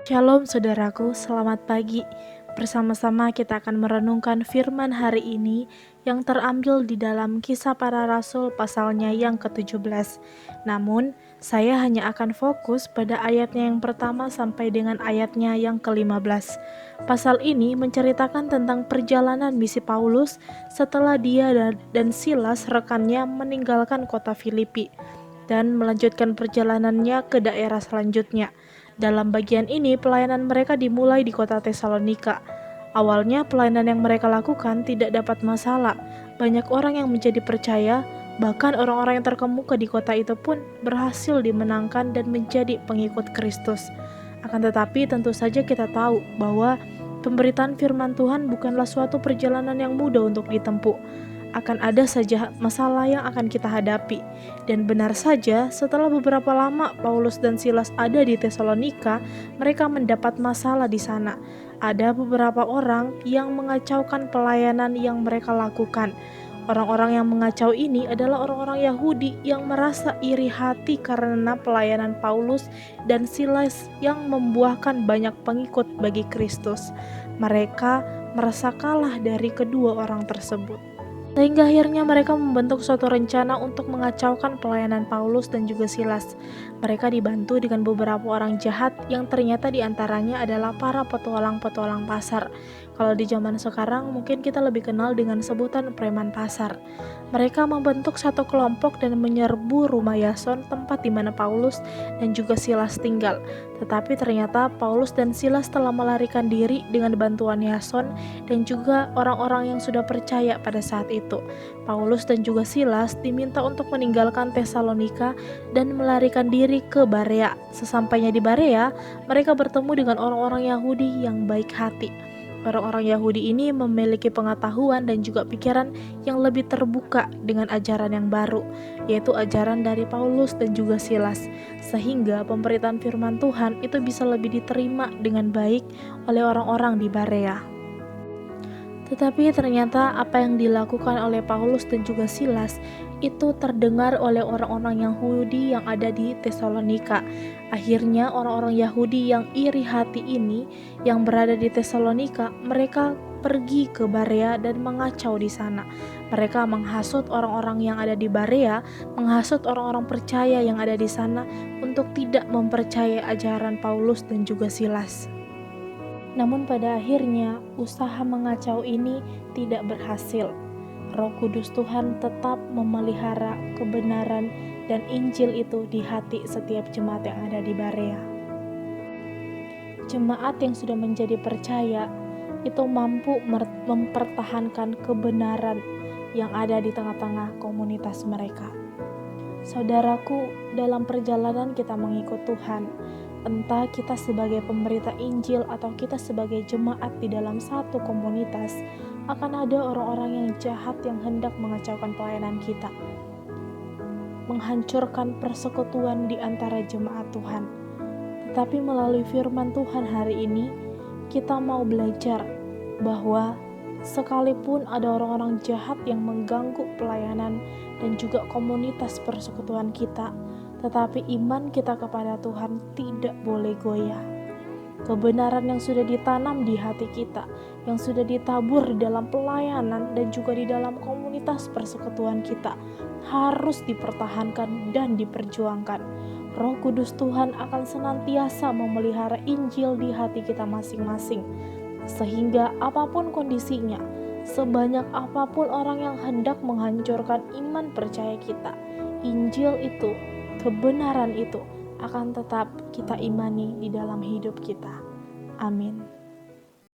Shalom saudaraku, selamat pagi. Bersama-sama kita akan merenungkan firman hari ini yang terambil di dalam Kisah Para Rasul pasalnya yang ke-17. Namun, saya hanya akan fokus pada ayatnya yang pertama sampai dengan ayatnya yang ke-15. Pasal ini menceritakan tentang perjalanan misi Paulus setelah dia dan Silas rekannya meninggalkan kota Filipi dan melanjutkan perjalanannya ke daerah selanjutnya. Dalam bagian ini, pelayanan mereka dimulai di kota Tesalonika. Awalnya, pelayanan yang mereka lakukan tidak dapat masalah. Banyak orang yang menjadi percaya, bahkan orang-orang yang terkemuka di kota itu pun berhasil dimenangkan dan menjadi pengikut Kristus. Akan tetapi, tentu saja kita tahu bahwa pemberitaan firman Tuhan bukanlah suatu perjalanan yang mudah untuk ditempuh. Akan ada saja masalah yang akan kita hadapi. Dan benar saja, setelah beberapa lama Paulus dan Silas ada di Tesalonika, mereka mendapat masalah di sana. Ada beberapa orang yang mengacaukan pelayanan yang mereka lakukan. Orang-orang yang mengacau ini adalah orang-orang Yahudi yang merasa iri hati karena pelayanan Paulus dan Silas yang membuahkan banyak pengikut bagi Kristus. Mereka merasa kalah dari kedua orang tersebut. Sehingga akhirnya mereka membentuk suatu rencana untuk mengacaukan pelayanan Paulus dan juga Silas. Mereka dibantu dengan beberapa orang jahat yang ternyata diantaranya adalah para petualang-petualang pasar. Kalau di zaman sekarang mungkin kita lebih kenal dengan sebutan preman pasar. Mereka membentuk satu kelompok dan menyerbu rumah Yason, tempat di mana Paulus dan juga Silas tinggal. Tetapi ternyata Paulus dan Silas telah melarikan diri dengan bantuan Yason dan juga orang-orang yang sudah percaya pada saat itu. Paulus dan juga Silas diminta untuk meninggalkan Tesalonika dan melarikan diri ke Berea. Sesampainya di Berea, mereka bertemu dengan orang-orang Yahudi yang baik hati. Orang-orang Yahudi ini memiliki pengetahuan dan juga pikiran yang lebih terbuka dengan ajaran yang baru, yaitu ajaran dari Paulus dan juga Silas, sehingga pemberitaan firman Tuhan itu bisa lebih diterima dengan baik oleh orang-orang di Berea. Tetapi ternyata apa yang dilakukan oleh Paulus dan juga Silas itu terdengar oleh orang-orang Yahudi yang ada di Tesalonika. Akhirnya orang-orang Yahudi yang iri hati ini yang berada di Tesalonika, mereka pergi ke Berea dan mengacau di sana. Mereka menghasut orang-orang yang ada di Berea, menghasut orang-orang percaya yang ada di sana untuk tidak mempercayai ajaran Paulus dan juga Silas. Namun pada akhirnya usaha mengacau ini tidak berhasil. Roh Kudus Tuhan tetap memelihara kebenaran dan Injil itu di hati setiap jemaat yang ada di Berea. Jemaat yang sudah menjadi percaya itu mampu mempertahankan kebenaran yang ada di tengah-tengah komunitas mereka. Saudaraku, dalam perjalanan kita mengikut Tuhan, entah kita sebagai pemberita Injil atau kita sebagai jemaat di dalam satu komunitas, akan ada orang-orang yang jahat yang hendak mengacaukan pelayanan kita, menghancurkan persekutuan di antara jemaat Tuhan. Tetapi melalui firman Tuhan hari ini, kita mau belajar bahwa sekalipun ada orang-orang jahat yang mengganggu pelayanan dan juga komunitas persekutuan kita, tetapi iman kita kepada Tuhan tidak boleh goyah. Kebenaran yang sudah ditanam di hati kita, yang sudah ditabur di dalam pelayanan dan juga di dalam komunitas persekutuan kita, harus dipertahankan dan diperjuangkan. Roh Kudus Tuhan akan senantiasa memelihara Injil di hati kita masing-masing, sehingga apapun kondisinya, sebanyak apapun orang yang hendak menghancurkan iman percaya kita, Injil itu, kebenaran itu akan tetap kita imani di dalam hidup kita. Amin.